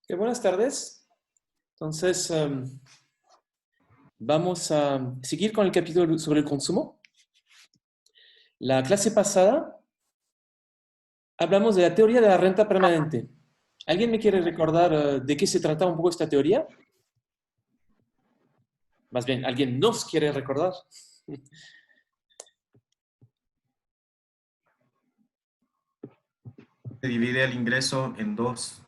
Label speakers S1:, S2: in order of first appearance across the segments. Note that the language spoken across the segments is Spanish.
S1: Buenas tardes. Entonces, vamos a seguir con el capítulo sobre el consumo. La clase pasada hablamos de la teoría de la renta permanente. ¿Alguien me quiere recordar de qué se trata un poco esta teoría? Más bien, ¿alguien nos quiere recordar?
S2: Se divide el ingreso en dos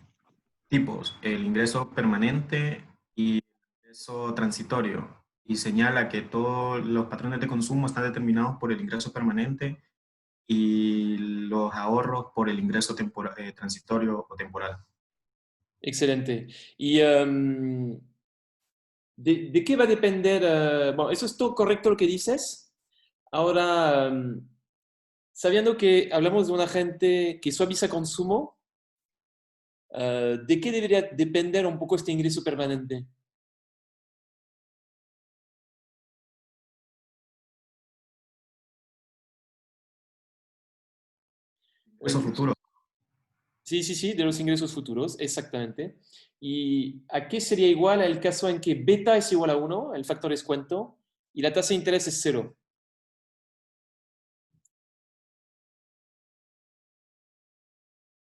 S2: tipos, el ingreso permanente y el ingreso transitorio, y señala que todos los patrones de consumo están determinados por el ingreso permanente y los ahorros por el ingreso transitorio o temporal.
S1: Excelente. ¿Y de qué va a depender? Bueno, eso es todo correcto lo que dices. Ahora, sabiendo que hablamos de un agente que suaviza consumo, ¿de qué debería depender un poco este ingreso permanente?
S2: Ingreso futuro.
S1: Sí, sí, sí, de los ingresos futuros, exactamente. ¿Y a qué sería igual el caso en que beta es igual a 1, el factor descuento, y la tasa de interés es 0?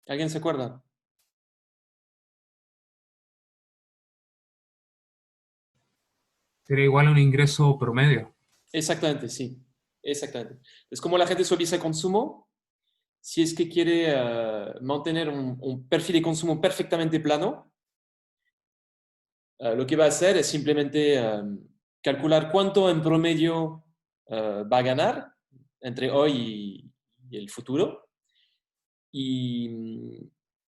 S1: ¿Alguien se acuerda?
S3: Sería igual a un ingreso promedio.
S1: Exactamente, sí. Exactamente. Es como la gente suaviza el consumo. Si es que quiere mantener un perfil de consumo perfectamente plano, lo que va a hacer es simplemente calcular cuánto en promedio va a ganar entre hoy y el futuro y,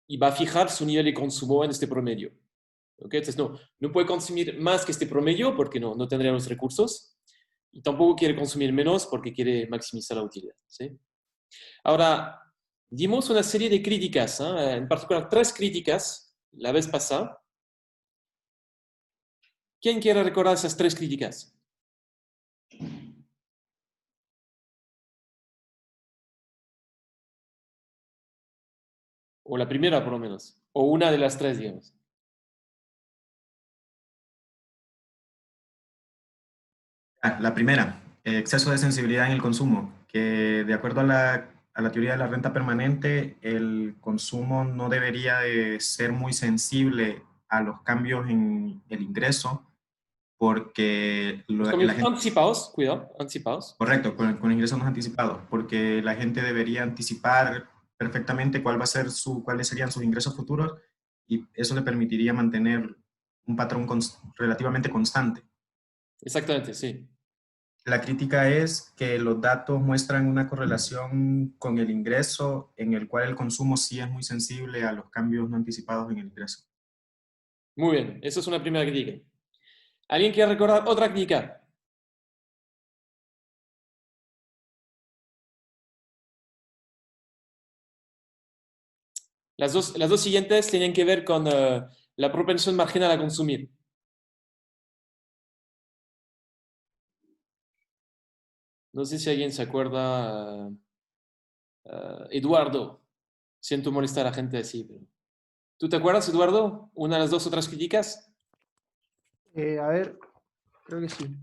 S1: y va a fijar su nivel de consumo en este promedio. ¿Okay? Entonces no puede consumir más que este promedio porque no tendría los recursos y tampoco quiere consumir menos porque quiere maximizar la utilidad. ¿Sí? Ahora, dimos una serie de críticas, ¿eh? En particular 3 críticas la vez pasada. ¿Quién quiere recordar esas 3 críticas? O la primera, por lo menos. O una de las 3, digamos.
S2: La primera, exceso de sensibilidad en el consumo, que de acuerdo a la teoría de la renta permanente, el consumo no debería de ser muy sensible a los cambios en el ingreso, porque
S1: Los
S2: la
S1: cambios
S2: gente,
S1: anticipados, cuidado, anticipados.
S2: correcto, con ingresos no anticipados, porque la gente debería anticipar perfectamente cuál va a ser cuáles serían sus ingresos futuros, y eso le permitiría mantener un patrón relativamente constante.
S1: Exactamente, sí.
S2: La crítica es que los datos muestran una correlación con el ingreso en el cual el consumo sí es muy sensible a los cambios no anticipados en el ingreso.
S1: Muy bien, esa es una primera crítica. ¿Alguien quiere recordar otra crítica? Las dos siguientes tienen que ver con la propensión marginal a consumir. No sé si alguien se acuerda. Eduardo, siento molestar a la gente así, pero... ¿Tú te acuerdas, Eduardo? ¿Una de las dos otras críticas?
S4: A ver, creo que sí.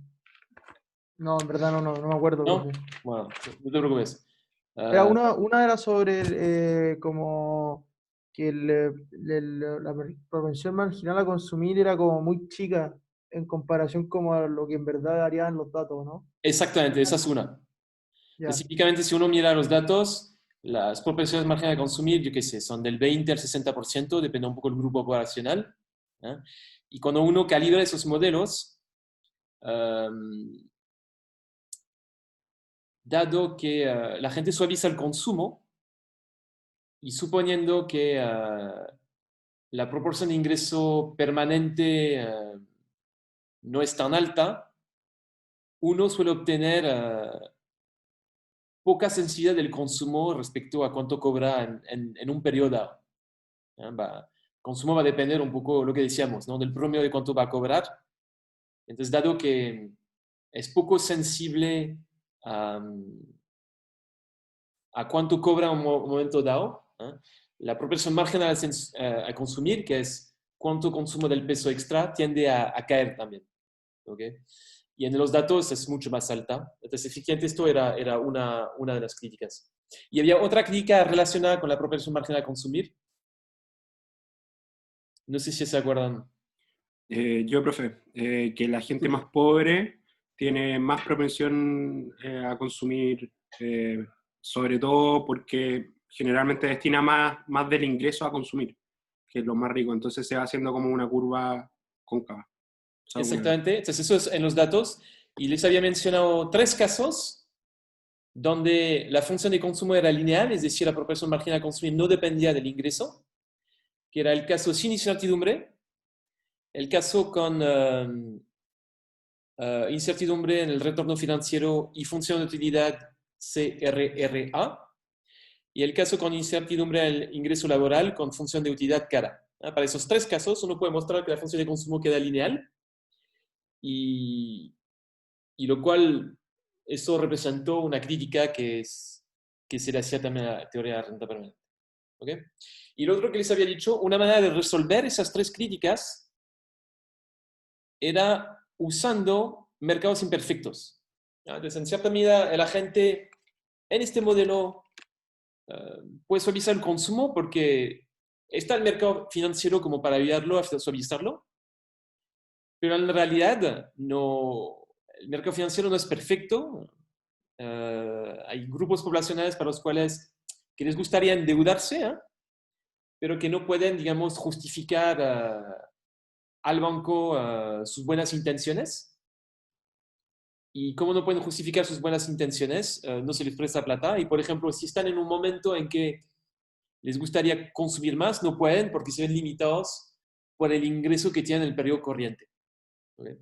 S4: No, en verdad no me acuerdo,
S1: ¿No?
S4: profe.
S1: Bueno, no te preocupes.
S4: Era
S1: Ah,
S4: una era sobre como que la propensión marginal a consumir era como muy chica en comparación como a lo que en verdad darían los datos, ¿no?
S1: exactamente, esa es una.
S4: Ya,
S1: Específicamente, si uno mira los datos, las propensiones marginales de consumir, yo qué sé, son del 20 al 60%, depende un poco del grupo poblacional. ¿Eh? Y cuando uno calibra esos modelos, dado que la gente suaviza el consumo y suponiendo que la proporción de ingreso permanente no es tan alta, uno suele obtener poca sensibilidad del consumo respecto a cuánto cobra en un periodo dado. El consumo va a depender un poco lo que decíamos, ¿no? Del promedio de cuánto va a cobrar. Entonces, dado que es poco sensible a, a cuánto cobra un momento dado, ¿eh? La proporción marginal a consumir, que es cuánto consumo del peso extra tiende a caer también. ¿Okay? Y en los datos es mucho más alta. Entonces, efectivamente, esto era una de las críticas. Y había otra crítica relacionada con la propensión marginal a consumir. No sé si se acuerdan.
S5: Yo, profe, que la gente más pobre tiene más propensión a consumir, sobre todo porque generalmente destina más del ingreso a consumir, que es lo más rico. Entonces se va haciendo como una curva cóncava. O sea,
S1: Exactamente. Entonces, eso es en los datos. Y les había mencionado 3 casos donde la función de consumo era lineal, es decir, la propensión marginal a consumir no dependía del ingreso, que era el caso sin incertidumbre, el caso con incertidumbre en el retorno financiero y función de utilidad CRRA, y el caso con incertidumbre en el ingreso laboral con función de utilidad cara. Para esos 3 casos, uno puede mostrar que la función de consumo queda lineal, y lo cual eso representó una crítica que se le hacía también a la teoría de la renta permanente. ¿Okay? Y lo otro que les había dicho, una manera de resolver esas 3 críticas era usando mercados imperfectos. Entonces, en cierta medida, la gente en este modelo puede suavizar el consumo porque está el mercado financiero como para ayudarlo a suavizarlo, pero en realidad no, el mercado financiero no es perfecto. Hay grupos poblacionales para los cuales que les gustaría endeudarse, pero que no pueden, digamos, justificar al banco sus buenas intenciones. Y como no pueden justificar sus buenas intenciones, no se les presta plata. Y, por ejemplo, si están en un momento en que les gustaría consumir más, no pueden porque se ven limitados por el ingreso que tienen en el periodo corriente. ¿Okay?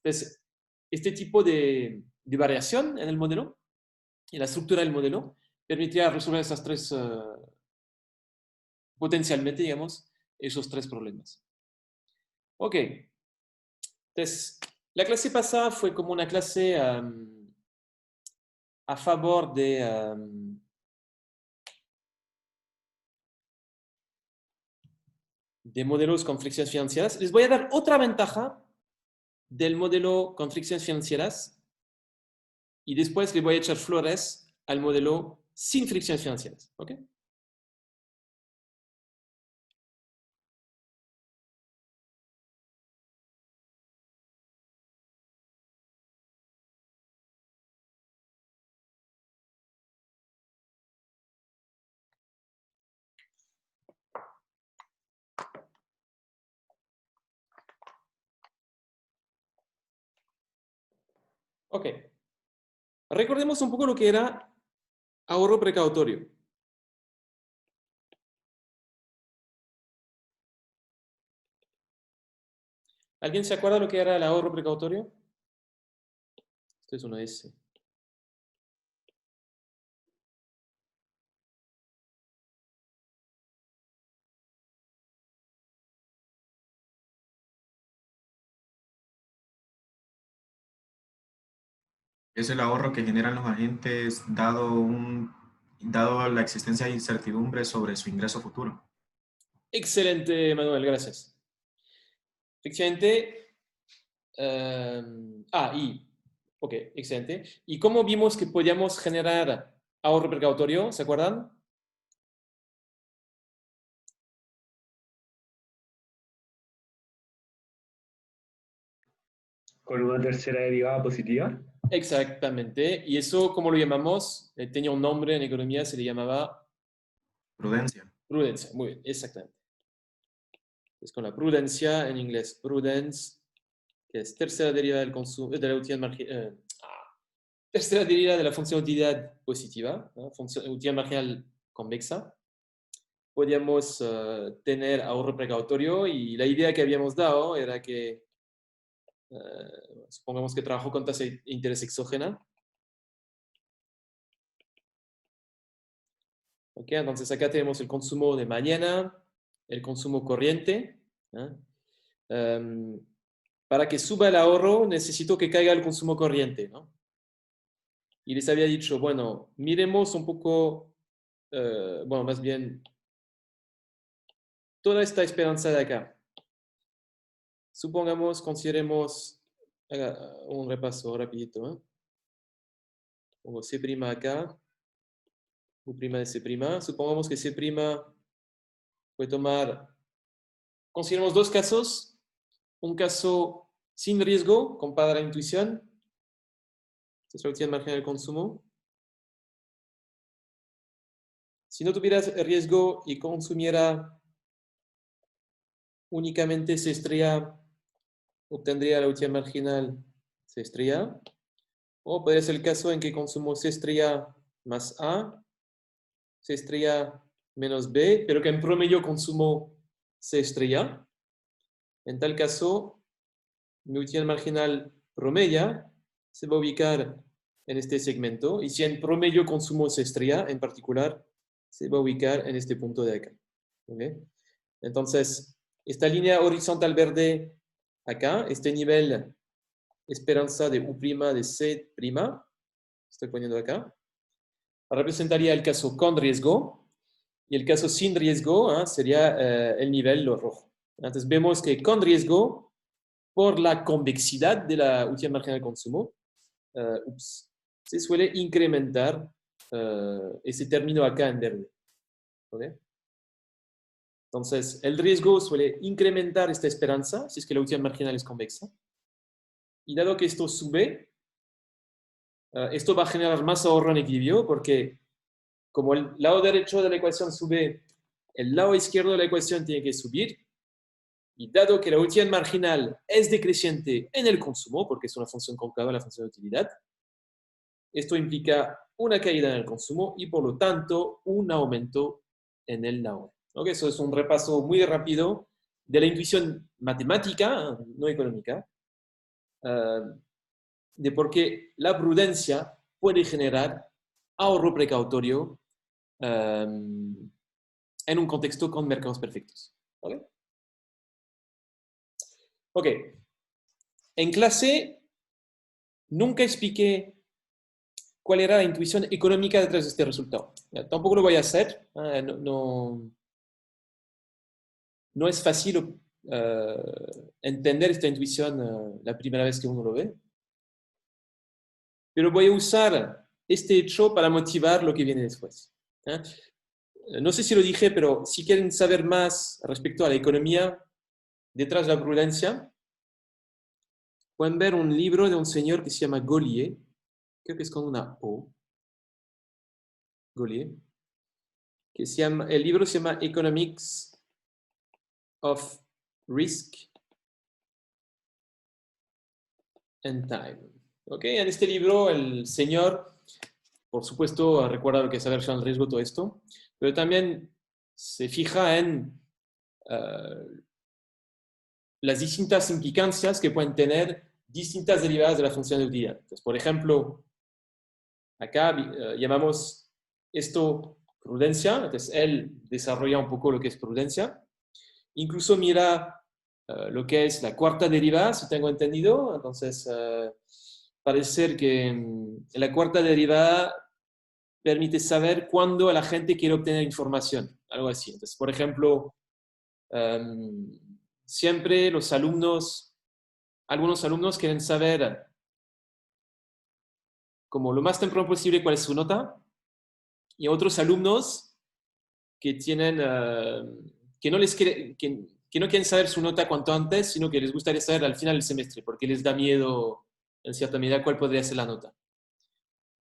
S1: Entonces, este tipo de variación en el modelo, en la estructura del modelo, permitiría resolver esas 3, potencialmente, digamos, esos 3 problemas. Ok. Entonces, la clase pasada fue como una clase a favor de modelos con fricciones financieras. Les voy a dar otra ventaja del modelo con fricciones financieras y después le voy a echar flores al modelo sin fricciones financieras. ¿Ok? Ok. Recordemos un poco lo que era ahorro precautorio. ¿Alguien se acuerda lo que era el ahorro precautorio? Esto es una S.
S2: Es el ahorro que generan los agentes dado la existencia de incertidumbre sobre su ingreso futuro.
S1: Excelente, Manuel, gracias. Efectivamente. Ok, excelente. ¿Y cómo vimos que podíamos generar ahorro precautorio? ¿Se acuerdan?
S6: Con una tercera derivada positiva.
S1: Exactamente. ¿Y eso cómo lo llamamos? Tenía un nombre en economía, se le llamaba
S2: Prudencia.
S1: prudencia. Muy bien, exactamente. Es con la prudencia en inglés, prudence, que es tercera derivada del consumo, de la utilidad marginal. Tercera derivada de la función de utilidad positiva, ¿no? Función utilidad marginal convexa. Podíamos tener ahorro precautorio y la idea que habíamos dado era que supongamos que trabajo con tasa de interés exógena. Okay, entonces acá tenemos el consumo de mañana, el consumo corriente. Para que suba el ahorro necesito que caiga el consumo corriente, ¿no? Y les había dicho, bueno, miremos un poco, bueno, más bien, toda esta esperanza de acá. supongamos, consideremos un repaso rapidito. Pongo C' acá, U' de C'. Supongamos que C' puede tomar, consideremos dos casos. Un caso sin riesgo, comparada a la intuición. Esta es la utilidad marginal del consumo. Si no tuviera riesgo y consumiera únicamente C', obtendría la utilidad marginal C'. O puede ser el caso en que consumo C' más A, C' menos B, pero que en promedio consumo C'. En tal caso, mi utilidad marginal promedia se va a ubicar en este segmento, y si en promedio consumo C', en particular, se va a ubicar en este punto de acá. ¿Okay? Entonces, esta línea horizontal verde acá, este nivel esperanza de U' de C', estoy poniendo acá, representaría el caso con riesgo, y el caso sin riesgo sería el nivel rojo. Entonces vemos que con riesgo, por la convexidad de la utilidad marginal de consumo, se suele incrementar ese término acá en verde. ¿Okay? Entonces, el riesgo suele incrementar esta esperanza, si es que la utilidad marginal es convexa. Y dado que esto sube, esto va a generar más ahorro en equilibrio, porque como el lado derecho de la ecuación sube, el lado izquierdo de la ecuación tiene que subir. Y dado que la utilidad marginal es decreciente en el consumo, porque es una función cóncava, la función de utilidad, esto implica una caída en el consumo y por lo tanto un aumento en el ahorro. ¿Okay? Eso es un repaso muy rápido de la intuición matemática, no económica, de por qué la prudencia puede generar ahorro precautorio en un contexto con mercados perfectos. ¿Okay? Ok. En clase nunca expliqué cuál era la intuición económica detrás de este resultado. Tampoco lo voy a hacer. No es fácil entender esta intuición la primera vez que uno lo ve. Pero voy a usar este hecho para motivar lo que viene después. No sé si lo dije, pero si quieren saber más respecto a la economía detrás de la prudencia, pueden ver un libro de un señor que se llama Gaulier, creo que es con una O, Gaulier, que el libro se llama Economics of Risk and Time. ¿Okay? En este libro el señor, por supuesto, recuerda lo que es aversión al riesgo, todo esto, pero también se fija en las distintas implicancias que pueden tener distintas derivadas de la función de utilidad. Entonces, por ejemplo, acá llamamos esto prudencia, entonces él desarrolla un poco lo que es prudencia, incluso mira lo que es la cuarta derivada, si tengo entendido, entonces parece ser que la cuarta derivada permite saber cuándo la gente quiere obtener información, algo así. Entonces, por ejemplo, siempre algunos alumnos quieren saber como lo más temprano posible cuál es su nota, y otros alumnos que tienen, que no quieren saber su nota cuanto antes, sino que les gustaría saber al final del semestre, porque les da miedo, en cierta medida, cuál podría ser la nota.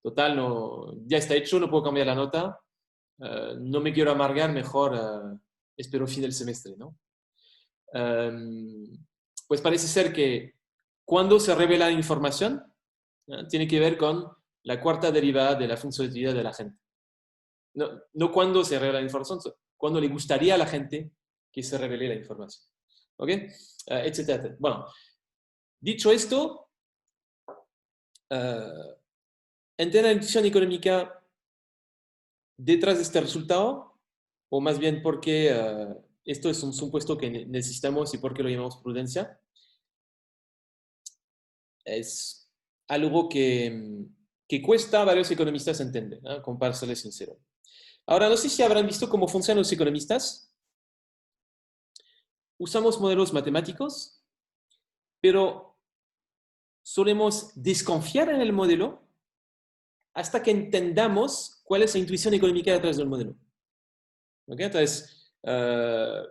S1: Total, ya está hecho, no puedo cambiar la nota, no me quiero amargar, mejor espero fin del semestre, ¿no? Pues parece ser que cuando se revela la información, tiene que ver con la cuarta derivada de la función de utilidad de la gente. No cuando se revela la información, cuando le gustaría a la gente que se revele la información. ¿Ok? Etcétera. Bueno, dicho esto, entender la intuición económica detrás de este resultado, o más bien porque esto es un supuesto que necesitamos y por qué lo llamamos prudencia, es algo que cuesta a varios economistas entender, ¿no? Para serles sincero. Ahora, no sé si habrán visto cómo funcionan los economistas. Usamos modelos matemáticos pero solemos desconfiar en el modelo hasta que entendamos cuál es la intuición económica detrás del modelo. ¿Okay? Entonces,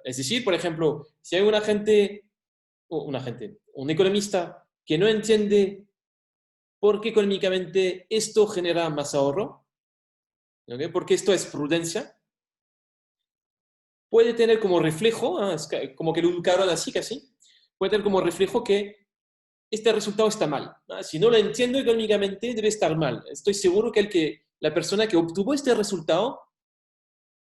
S1: es decir, por ejemplo, si hay un economista que no entiende por qué económicamente esto genera más ahorro, ¿okay? Porque esto es prudencia, puede tener como reflejo, es como que lo educaron así casi, puede tener como reflejo que este resultado está mal. Si no lo entiendo económicamente, debe estar mal. Estoy seguro que la persona que obtuvo este resultado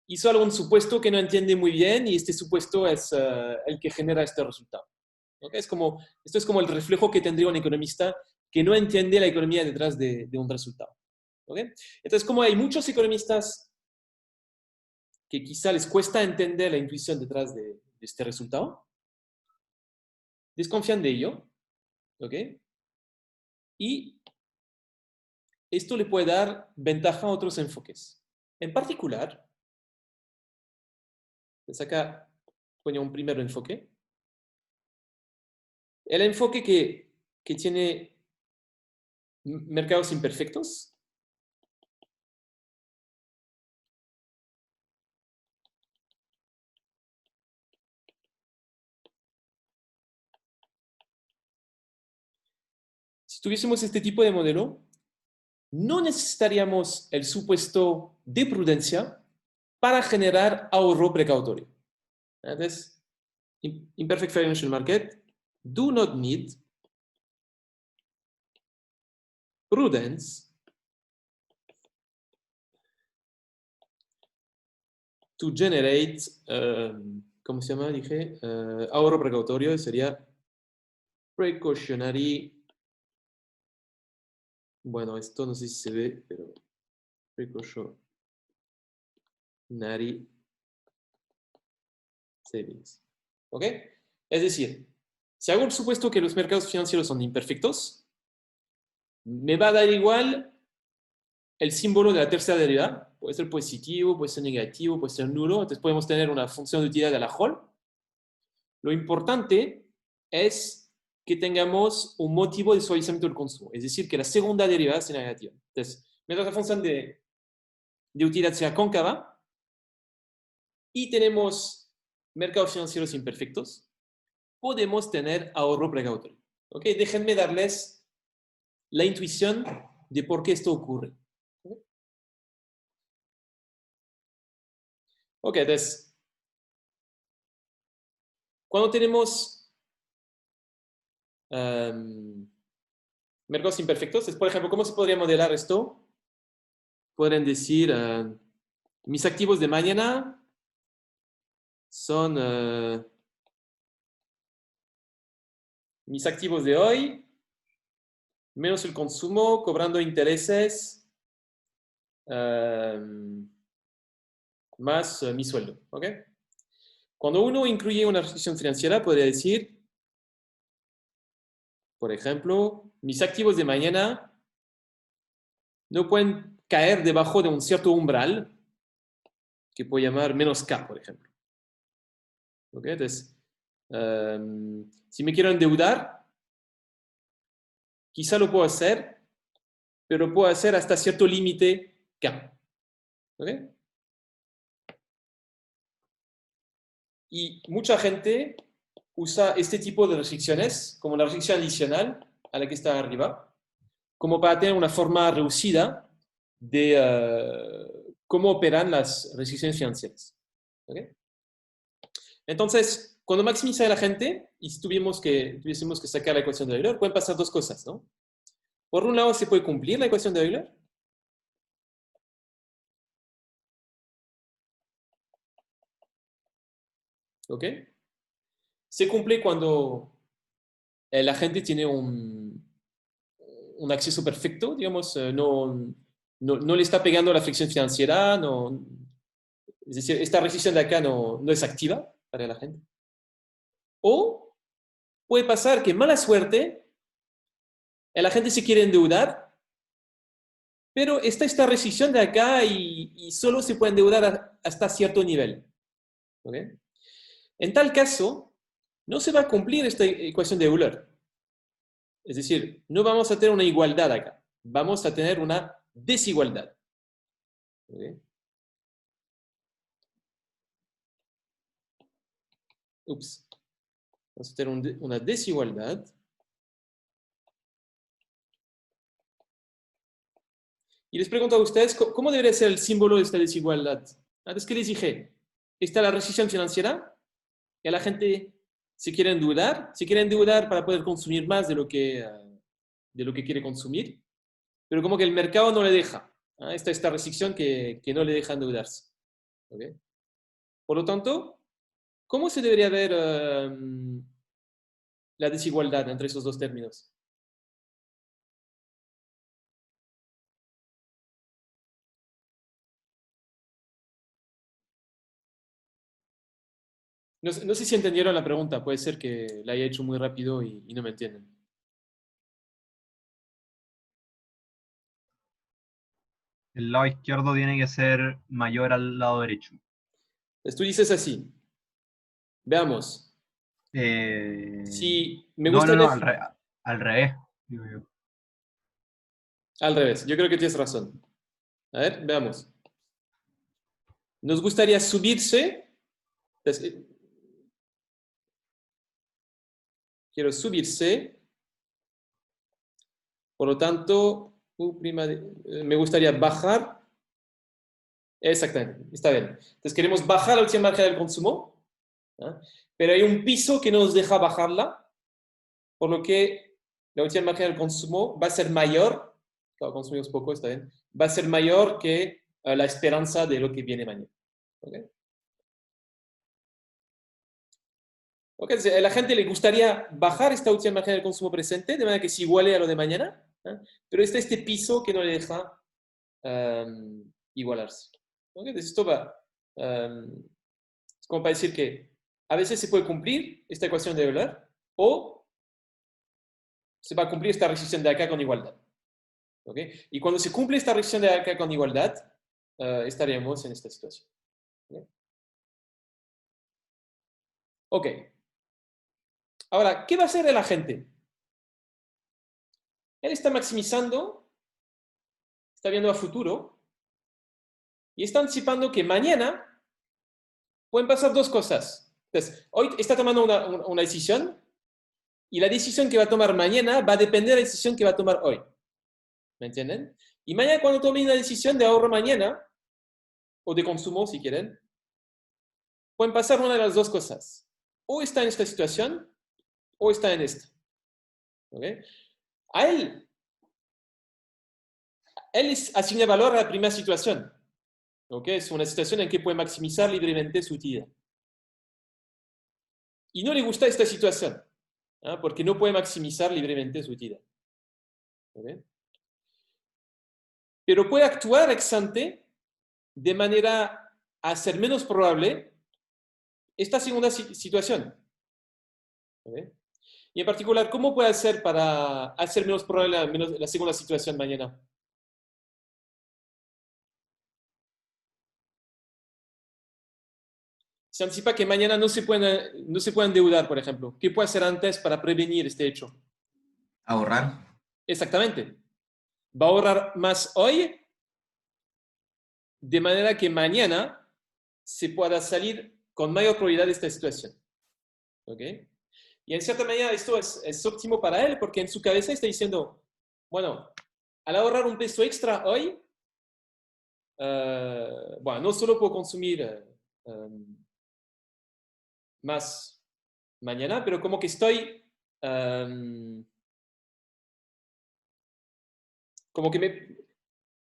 S1: hizo algún supuesto que no entiende muy bien y este supuesto es el que genera este resultado. ¿Okay? Esto es como el reflejo que tendría un economista que no entiende la economía detrás de un resultado. ¿Okay? Entonces, como hay muchos economistas que quizá les cuesta entender la intuición detrás de este resultado, desconfían de ello, ¿ok? Y esto le puede dar ventaja a otros enfoques. En particular, pues acá pongo un primer enfoque. El enfoque que tiene mercados imperfectos. Si tuviésemos este tipo de modelo, no necesitaríamos el supuesto de prudencia para generar ahorro precautorio. Entonces, imperfect financial market do not need prudence to generate, ¿cómo se llama? Dije, ahorro precautorio, sería precautionary. Bueno, esto no sé si se ve, pero precautionary savings. ¿Ok? Es decir, si hago el supuesto que los mercados financieros son imperfectos, me va a dar igual el símbolo de la tercera derivada. Puede ser positivo, puede ser negativo, puede ser nulo. Entonces podemos tener una función de utilidad de la Hall. Lo importante es que tengamos un motivo de suavizamiento del consumo. Es decir, que la segunda derivada sea negativa. Entonces, mientras la función de utilidad sea cóncava y tenemos mercados financieros imperfectos, podemos tener ahorro precautorio. ¿Ok? Déjenme darles la intuición de por qué esto ocurre. Ok, entonces, cuando tenemos mercados imperfectos, es, por ejemplo, ¿cómo se podría modelar esto? Pueden decir, mis activos de mañana son mis activos de hoy, menos el consumo, cobrando intereses, más mi sueldo. ¿Ok? Cuando uno incluye una restricción financiera, podría decir, por ejemplo, mis activos de mañana no pueden caer debajo de un cierto umbral que puedo llamar menos K, por ejemplo. ¿Ok? Entonces, si me quiero endeudar, quizá lo puedo hacer, pero puedo hacer hasta cierto límite K. ¿Ok? Y mucha gente usa este tipo de restricciones como una restricción adicional a la que está arriba, como para tener una forma reducida de cómo operan las restricciones financieras. ¿Okay? Entonces, cuando maximiza la gente y tuviésemos que sacar la ecuación de Euler, pueden pasar dos cosas, ¿no? Por un lado, se puede cumplir la ecuación de Euler. ¿Ok? Se cumple cuando la gente tiene un acceso perfecto, digamos, no le está pegando la fricción financiera, es decir, esta restricción de acá no es activa para la gente. O puede pasar que, mala suerte, la gente se quiere endeudar, pero está esta restricción de acá y solo se puede endeudar hasta cierto nivel. ¿Okay? En tal caso, no se va a cumplir esta ecuación de Euler. Es decir, no vamos a tener una igualdad acá, vamos a tener una desigualdad. ¿Okay? Ups. Vamos a tener una desigualdad. Y les pregunto a ustedes, ¿cómo debería ser el símbolo de esta desigualdad? Antes que les dije, está la recesión financiera, y a la gente se quiere endeudar para poder consumir más de lo que quiere consumir, pero como que el mercado no le deja. Está esta restricción que no le deja endeudarse. ¿Okay? Por lo tanto, ¿cómo se debería ver la desigualdad entre esos dos términos? No sé si entendieron la pregunta, puede ser que la haya hecho muy rápido y no me entienden.
S7: El lado izquierdo tiene que ser mayor al lado derecho.
S1: Entonces tú dices así. Veamos. Si me gusta
S7: no, al revés, digo yo.
S1: Al revés, yo creo que tienes razón. A ver, veamos. Nos gustaría subirse. Entonces, quiero subirse. Por lo tanto, me gustaría bajar. Exactamente, está bien. Entonces queremos bajar la última margen del consumo, ¿no? Pero hay un piso que no nos deja bajarla, por lo que la última margen del consumo va a ser mayor, claro, consumimos poco, está bien, va a ser mayor que la esperanza de lo que viene mañana. ¿Okay? Okay, a la gente le gustaría bajar esta última margen del consumo presente, de manera que se iguale a lo de mañana, ¿eh? Pero está este piso que no le deja igualarse. ¿Okay? Entonces esto va, es como para decir que a veces se puede cumplir esta ecuación de Euler o se va a cumplir esta restricción de acá con igualdad. ¿Okay? Y cuando se cumple esta restricción de acá con igualdad, estaríamos en esta situación. Ok. Ahora, ¿qué va a hacer el agente? Él está maximizando, está viendo a futuro y está anticipando que mañana pueden pasar dos cosas. Entonces, hoy está tomando una decisión y la decisión que va a tomar mañana va a depender de la decisión que va a tomar hoy. ¿Me entienden? Y mañana cuando tome una decisión de ahorro mañana, o de consumo si quieren, pueden pasar una de las dos cosas. O está en esta situación, o está en esta. ¿Okay? A él asigna valor a la primera situación. ¿Okay? Es una situación en que puede maximizar libremente su utilidad. Y no le gusta esta situación, porque no puede maximizar libremente su utilidad. ¿Okay? Pero puede actuar ex ante de manera a hacer menos probable esta segunda situación. ¿Okay? Y en particular, ¿cómo puede hacer para hacer menos probable la segunda situación mañana? Se anticipa que mañana no se puede endeudar, por ejemplo. ¿Qué puede hacer antes para prevenir este hecho?
S2: Ahorrar.
S1: Exactamente. Va a ahorrar más hoy, de manera que mañana se pueda salir con mayor probabilidad de esta situación. ¿Ok? Y en cierta manera esto es óptimo para él, porque en su cabeza está diciendo, bueno, al ahorrar un peso extra hoy, bueno, no solo puedo consumir más mañana, pero como que estoy, como que me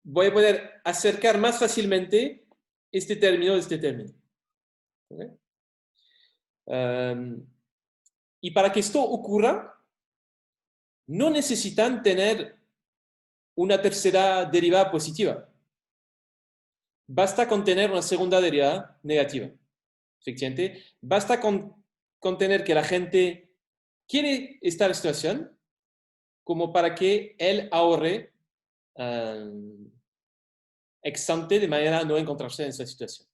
S1: voy a poder acercar más fácilmente este término de este término. ¿Okay? Y para que esto ocurra, no necesitan tener una tercera derivada positiva. Basta con tener una segunda derivada negativa. Efectivamente, basta con tener que la gente quiere estar en situación como para que él ahorre ex ante de manera a no encontrarse en esa situación.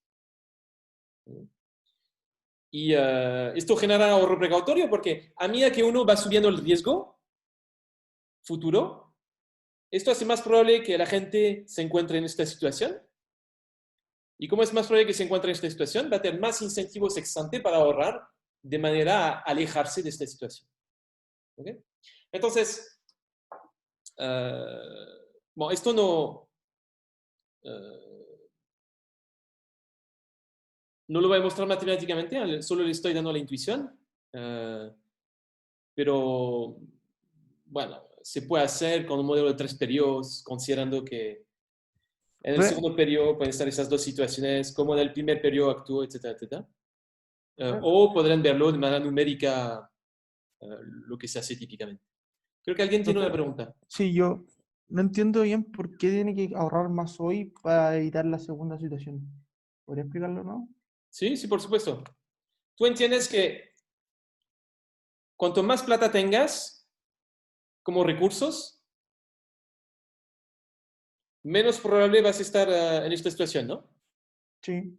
S1: Y esto genera ahorro precautorio porque a medida que uno va subiendo el riesgo, futuro, esto hace más probable que la gente se encuentre en esta situación. Y como es más probable que se encuentre en esta situación, va a tener más incentivos ex ante para ahorrar de manera a alejarse de esta situación. ¿Okay? Entonces, bueno, esto no lo voy a mostrar matemáticamente, solo le estoy dando la intuición. Pero, bueno, se puede hacer con un modelo de 3 periodos, considerando que en el segundo periodo pueden estar esas dos situaciones, como en el primer periodo actuó, etcétera, etcétera. O podrán verlo de manera numérica, lo que se hace típicamente. Creo que alguien tiene una pregunta.
S4: Sí, yo no entiendo bien por qué tiene que ahorrar más hoy para evitar la segunda situación. ¿Podría explicarlo, no?
S1: Sí, sí, por supuesto. Tú entiendes que cuanto más plata tengas como recursos, menos probable vas a estar en esta situación, ¿no?
S4: Sí.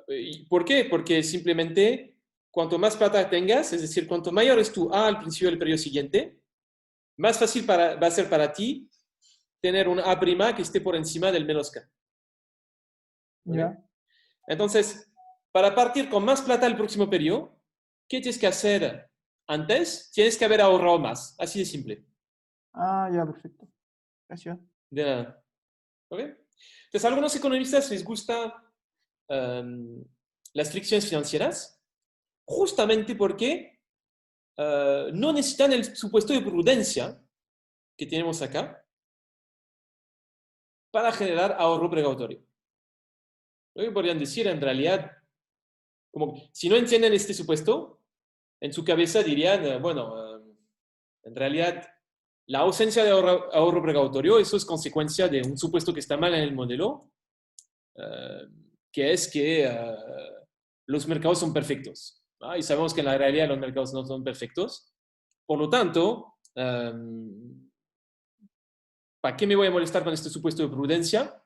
S1: ¿Y por qué? Porque simplemente cuanto más plata tengas, es decir, cuanto mayor es tu A al principio del periodo siguiente, más fácil va a ser para ti tener un A' que esté por encima del menos K. ¿Okay?
S4: Ya.
S1: Entonces, para partir con más plata el próximo periodo, ¿qué tienes que hacer antes? Tienes que haber ahorrado más. Así de simple.
S4: Ah, ya, perfecto. Gracias.
S1: De nada. ¿Ok? Entonces, a algunos economistas les gusta las fricciones financieras justamente porque no necesitan el supuesto de prudencia que tenemos acá para generar ahorro precautorio. Lo que podrían decir en realidad, como si no entienden este supuesto, en su cabeza dirían, bueno, en realidad la ausencia de ahorro precautorio, eso es consecuencia de un supuesto que está mal en el modelo, que es que los mercados son perfectos. ¿No? Y sabemos que en la realidad los mercados no son perfectos. Por lo tanto, ¿para qué me voy a molestar con este supuesto de prudencia?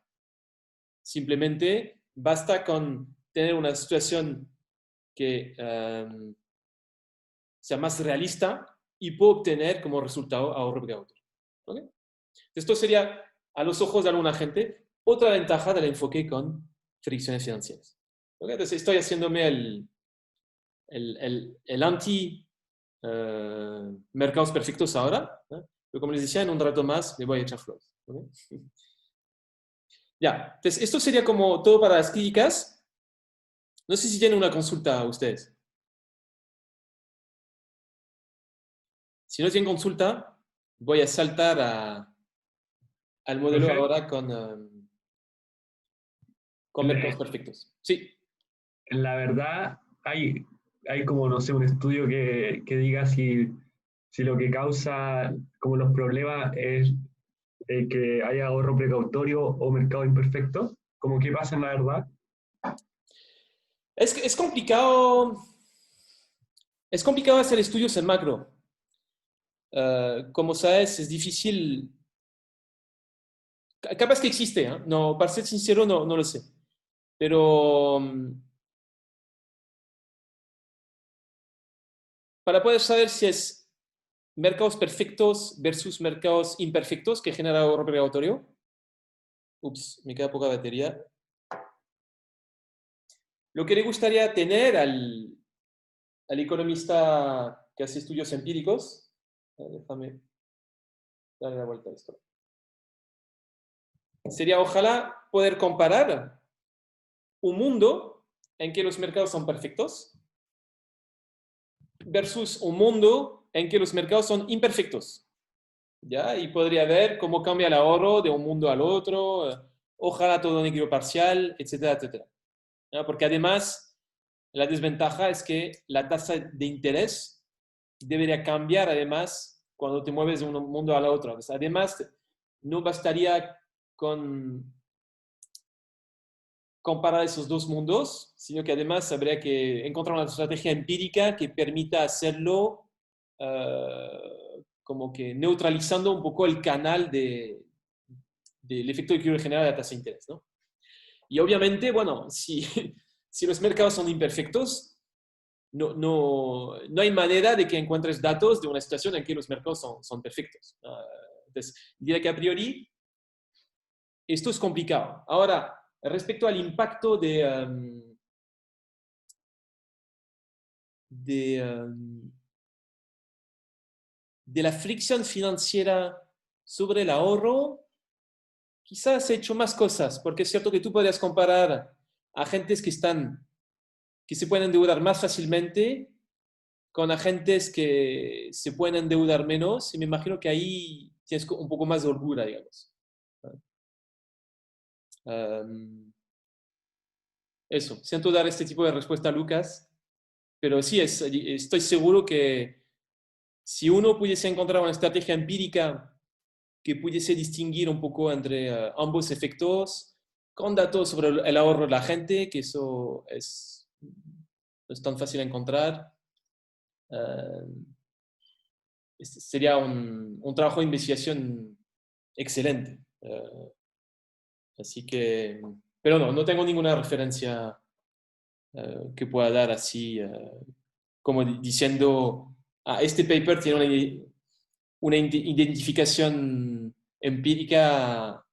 S1: Simplemente basta con tener una situación que sea más realista y puedo obtener como resultado ahorro precautorio. ¿Okay? Esto sería, a los ojos de alguna gente, otra ventaja del enfoque con fricciones financieras. ¿Okay? Entonces estoy haciéndome el anti mercados perfectos ahora, ¿no? Pero como les decía, en un rato más me voy a echar flores. ¿Okay? Ya, entonces esto sería como todo para las críticas. No sé si tienen una consulta a ustedes. Si no tienen consulta, voy a saltar al modelo
S6: Profe,
S1: ahora con mercados perfectos. Sí.
S6: la verdad, hay como, no sé, un estudio que diga si lo que causa como los problemas es que haya ahorro precautorio o mercado imperfecto, como qué pasa en la verdad.
S1: Es complicado. Es complicado hacer estudios en macro. Como sabes, es difícil. Capaz que existe, ¿eh? No, para ser sincero, no lo sé. Pero para poder saber si es mercados perfectos versus mercados imperfectos que genera ahorro precautorio. Ups, me queda poca batería. Lo que le gustaría tener al economista que hace estudios empíricos, déjame darle la vuelta a esto, sería ojalá poder comparar un mundo en que los mercados son perfectos versus un mundo en que los mercados son imperfectos. ¿Ya? Y podría ver cómo cambia el ahorro de un mundo al otro, ojalá todo negro parcial, etcétera, etcétera. ¿Ya? Porque además, la desventaja es que la tasa de interés debería cambiar además cuando te mueves de un mundo al otro. Además, no bastaría con comparar esos dos mundos, sino que además habría que encontrar una estrategia empírica que permita hacerlo como que neutralizando un poco el canal del efecto de equilibrio general de la tasa de interés, ¿no? Y obviamente, bueno, si los mercados son imperfectos, no hay manera de que encuentres datos de una situación en que los mercados son perfectos. Entonces, diría que a priori esto es complicado. Ahora, respecto al impacto de la fricción financiera sobre el ahorro, quizás he hecho más cosas, porque es cierto que tú podrías comparar a agentes que se pueden endeudar más fácilmente con agentes que se pueden endeudar menos, y me imagino que ahí tienes un poco más de holgura, digamos. Eso, siento dar este tipo de respuesta a Lucas, pero sí, estoy seguro que si uno pudiese encontrar una estrategia empírica que pudiese distinguir un poco entre ambos efectos, con datos sobre el ahorro de la gente, que eso no es tan fácil de encontrar, sería un trabajo de investigación excelente. Así que, pero no tengo ninguna referencia que pueda dar así, como diciendo, este paper tiene una identificación empírica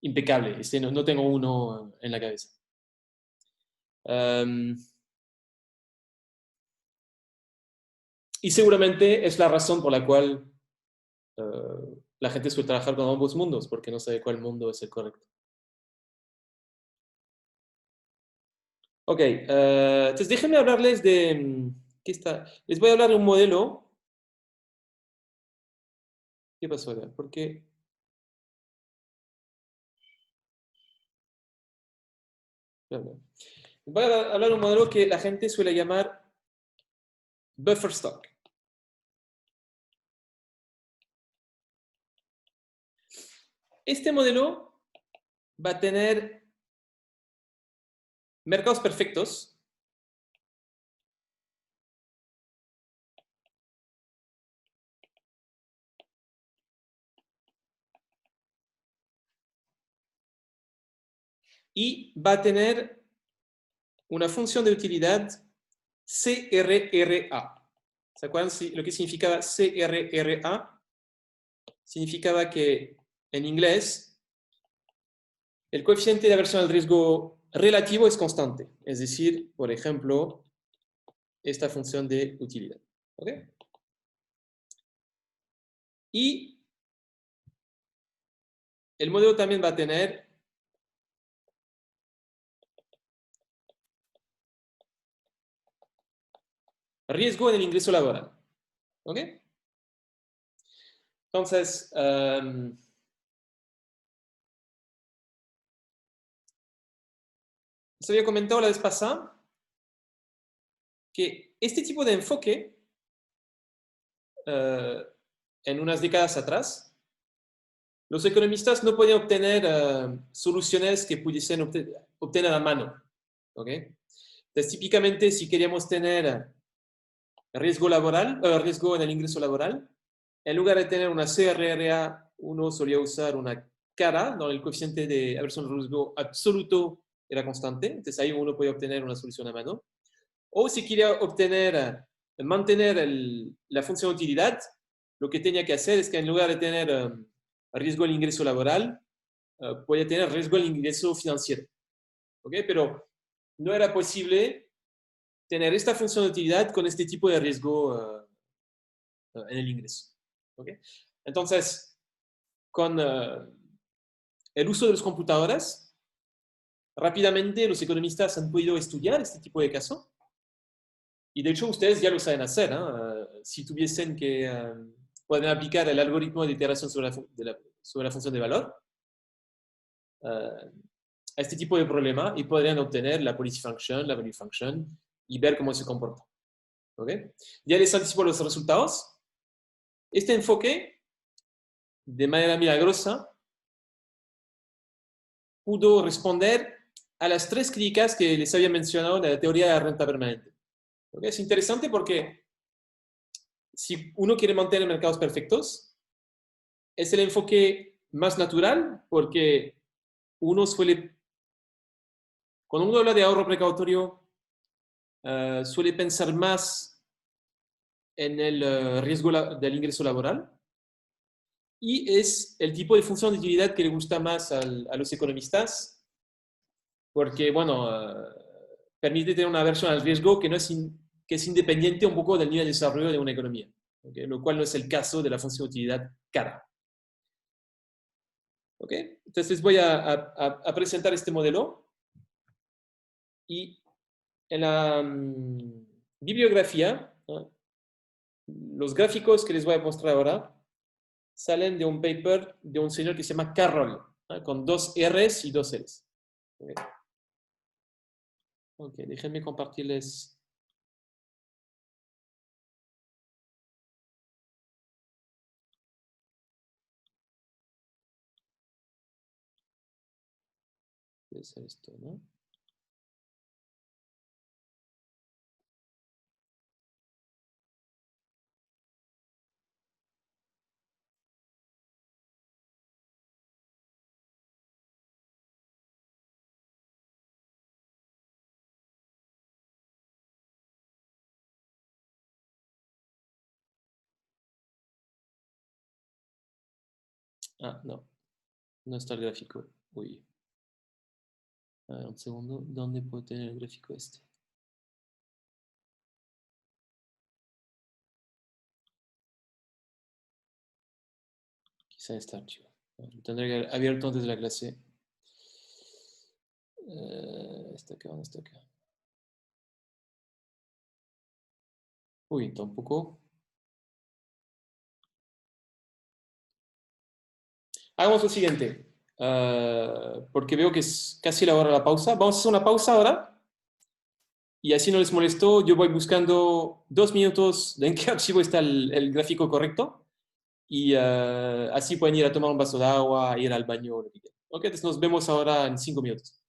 S1: impecable. No tengo uno en la cabeza. Y seguramente es la razón por la cual la gente suele trabajar con ambos mundos, porque no sabe cuál mundo es el correcto. Ok, entonces déjenme hablarles de... Les voy a hablar de un modelo. ¿Qué pasó acá? ¿Por qué? Voy a hablar de un modelo que la gente suele llamar buffer stock. Este modelo va a tener mercados perfectos y va a tener una función de utilidad CRRA. ¿Se acuerdan lo que significaba CRRA? Significaba que en inglés el coeficiente de aversión al riesgo relativo es constante. Es decir, por ejemplo, esta función de utilidad. ¿Ok? Y el modelo también va a tener riesgo en el ingreso laboral. ¿Ok? Entonces, les había comentado la vez pasada que este tipo de enfoque, en unas décadas atrás, los economistas no podían obtener soluciones que pudiesen obtener a mano. ¿Ok? Entonces, típicamente, si queríamos tener riesgo laboral, riesgo en el ingreso laboral, en lugar de tener una CRRA, uno solía usar una cara, ¿no? El coeficiente de aversión al riesgo absoluto era constante, entonces ahí uno puede obtener una solución a mano. O si quería mantener la función de utilidad, lo que tenía que hacer es que en lugar de tener riesgo al ingreso laboral, podía tener riesgo al ingreso financiero. ¿Ok? Pero no era posible tener esta función de utilidad con este tipo de riesgo en el ingreso. ¿Ok? Entonces, con el uso de las computadoras, rápidamente los economistas han podido estudiar este tipo de caso. Y de hecho, ustedes ya lo saben hacer. Si tuviesen que pueden aplicar el algoritmo de iteración sobre la función de valor a este tipo de problema y podrían obtener la policy function, la value function y ver cómo se comporta. ¿Ok? Ya les anticipo los resultados. Este enfoque, de manera milagrosa, pudo responder a las 3 críticas que les había mencionado de la teoría de la renta permanente. ¿Okay? Es interesante porque si uno quiere mantener mercados perfectos, es el enfoque más natural porque cuando uno habla de ahorro precautorio, suele pensar más en el riesgo del ingreso laboral y es el tipo de función de utilidad que le gusta más a los economistas porque, bueno, permite tener una versión al riesgo que, que es independiente un poco del nivel de desarrollo de una economía, ¿okay? Lo cual no es el caso de la función de utilidad cara. ¿Okay? Entonces voy a presentar este modelo y en la bibliografía, ¿no? Los gráficos que les voy a mostrar ahora salen de un paper de un señor que se llama Carroll, ¿no? Con 2 R's y 2 L's. Ok, déjenme compartirles. Debe ser esto, ¿no? Ah, no. No está el gráfico. Uy. A ver, un segundo. ¿Dónde puedo tener el gráfico este? Quizá en este archivo. Lo tendré que haber abierto antes de la clase. Está acá, ¿dónde está acá? Uy, tampoco. Hagamos lo siguiente. Porque veo que es casi la hora de la pausa. Vamos a hacer una pausa ahora. Y así no les molesto. Yo voy buscando 2 minutos de en qué archivo está el gráfico correcto. Y así pueden ir a tomar un vaso de agua, ir al baño, lo que quieran. Ok, entonces nos vemos ahora en 5 minutos.